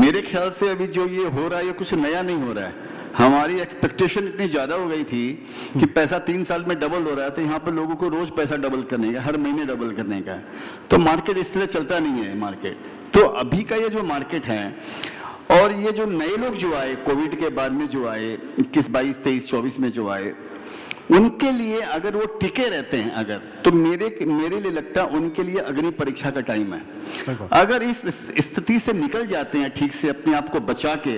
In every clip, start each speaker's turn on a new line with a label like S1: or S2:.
S1: मेरे ख्याल से अभी जो ये हो रहा है ये कुछ नया नहीं हो रहा है। हमारी एक्सपेक्टेशन इतनी ज़्यादा हो गई थी कि पैसा 3 साल में डबल हो रहा है, तो यहाँ पर लोगों को रोज पैसा डबल करने का, हर महीने डबल करने का, तो मार्केट इस तरह चलता नहीं है मार्केट। तो अभी का ये जो मार्केट है और ये जो नए लोग जो आए कोविड के बाद में जो आए 21, 22, 23, 24 में जो आए, उनके लिए अगर वो टिके रहते हैं अगर, तो मेरे लिए लगता है उनके लिए अग्नि परीक्षा का टाइम है। अगर इस स्थिति से निकल जाते हैं ठीक से अपने आप को बचा के,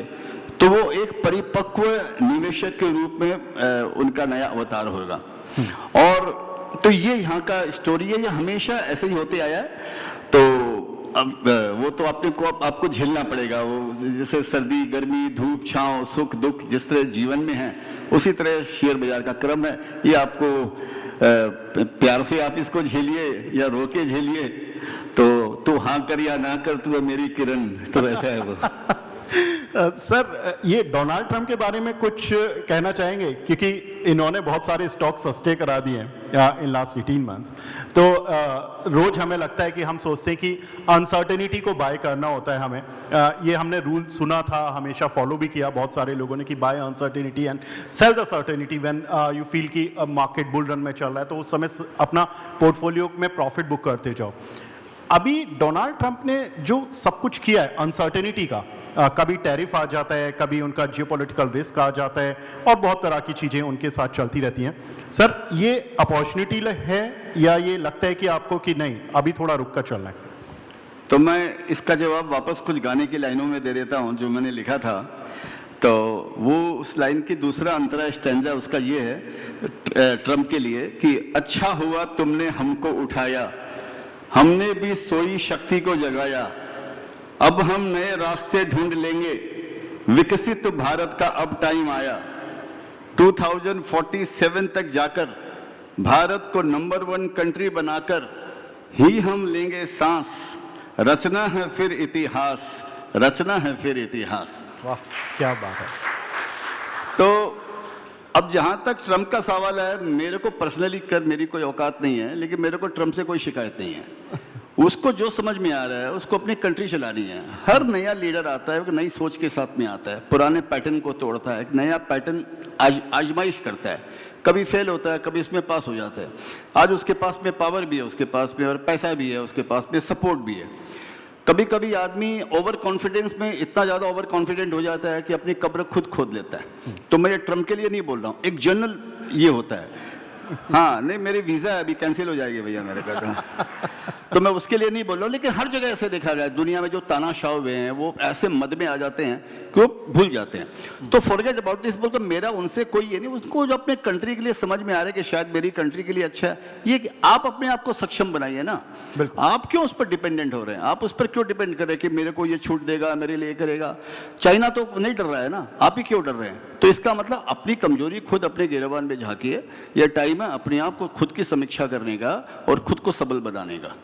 S1: तो वो एक परिपक्व निवेशक के रूप में उनका नया अवतार होगा। और तो ये यहाँ का स्टोरी है, ये हमेशा ऐसे ही होते आया है। तो अब वो तो आपको झेलना पड़ेगा, वो जैसे सर्दी गर्मी धूप छांव सुख दुख जिस तरह जीवन में है, उसी तरह शेयर बाजार का क्रम है। ये आपको प्यार से आप इसको झेलिए या रो के झेलिए, तो हाँ कर या ना कर, तू है मेरी किरण, तो ऐसा है वो।
S2: सर, ये डोनाल्ड ट्रंप के बारे में कुछ कहना चाहेंगे, क्योंकि इन्होंने बहुत सारे स्टॉक सस्ते करा दिए हैं इन लास्ट 18 मंथ्स। तो रोज हमें लगता है कि हम सोचते हैं कि अनसर्टेनिटी को बाय करना होता है हमें। ये हमने रूल सुना था, हमेशा फॉलो भी किया बहुत सारे लोगों ने कि buy uncertainty and sell the certainty when you feel कि मार्केट बुल रन में चल रहा है, तो उस समय अपना पोर्टफोलियो में प्रॉफिट बुक करते जाओ। अभी डोनाल्ड ट्रंप ने जो सब कुछ किया है अनसर्टेनिटी का, कभी टैरिफ आ जाता है, कभी उनका जियोपॉलिटिकल रिस्क आ जाता है, और बहुत तरह की चीज़ें उनके साथ चलती रहती हैं। सर, ये अपॉर्चुनिटी है या ये लगता है कि आपको कि नहीं अभी थोड़ा रुक कर चलना है?
S1: तो मैं इसका जवाब वापस कुछ गाने की लाइनों में दे देता हूँ जो मैंने लिखा था। तो वो उस लाइन की दूसरा अंतरा स्टैंजा उसका ये है ट्रंप के लिए कि अच्छा हुआ तुमने हमको उठाया, हमने भी सोई शक्ति को जगाया, अब हम नए रास्ते ढूंढ लेंगे, विकसित भारत का अब टाइम आया, 2047 तक जाकर भारत को नंबर 1 कंट्री बनाकर ही हम लेंगे सांस, रचना है फिर इतिहास, रचना है फिर इतिहास।
S2: वाह, क्या बात है।
S1: तो अब जहां तक ट्रंप का सवाल है, मेरे को पर्सनली मेरी कोई औकात नहीं है, लेकिन मेरे को ट्रंप से कोई शिकायत नहीं है। उसको जो समझ में आ रहा है उसको अपनी कंट्री चलानी है। हर नया लीडर आता है, एक नई सोच के साथ में आता है, पुराने पैटर्न को तोड़ता है, एक नया पैटर्न आजमाइश करता है, कभी फेल होता है, कभी इसमें पास हो जाता है। आज उसके पास में पावर भी है, उसके पास में और पैसा भी है, उसके पास में सपोर्ट भी है। कभी कभी आदमी ओवर कॉन्फिडेंस में इतना ज़्यादा ओवर कॉन्फिडेंट हो जाता है कि अपनी कब्र खुद खोद लेता है। तो मैं ये ट्रंप के लिए नहीं बोल रहा हूँ, एक जनरल ये होता है। हाँ नहीं, मेरी वीज़ा अभी कैंसिल हो जाएगी भैया मेरे का, तो मैं उसके लिए नहीं बोल रहा हूँ। लेकिन हर जगह ऐसे देखा गया है, दुनिया में जो तानाशाह हुए हैं वो ऐसे मद में आ जाते हैं कि वो भूल जाते हैं। तो फॉरगेट अबाउट दिस बोलकर मेरा उनसे कोई ये नहीं, उसको जो अपने कंट्री के लिए समझ में आ रहा है कि शायद मेरी कंट्री के लिए अच्छा है, ये कि आप अपने आप को सक्षम बनाइए ना। आप क्यों उस पर डिपेंडेंट हो रहे हैं? आप उस पर क्यों डिपेंड कर रहे हैं कि मेरे को ये छूट देगा, मेरे लिए करेगा? चाइना तो नहीं डर रहा है ना, आप ही क्यों डर रहे हैं? तो इसका मतलब अपनी कमजोरी खुद अपने गिरबान में झांकिए। यह टाइम है अपने आप को खुद की समीक्षा करने का और खुद को सबल बनाने का।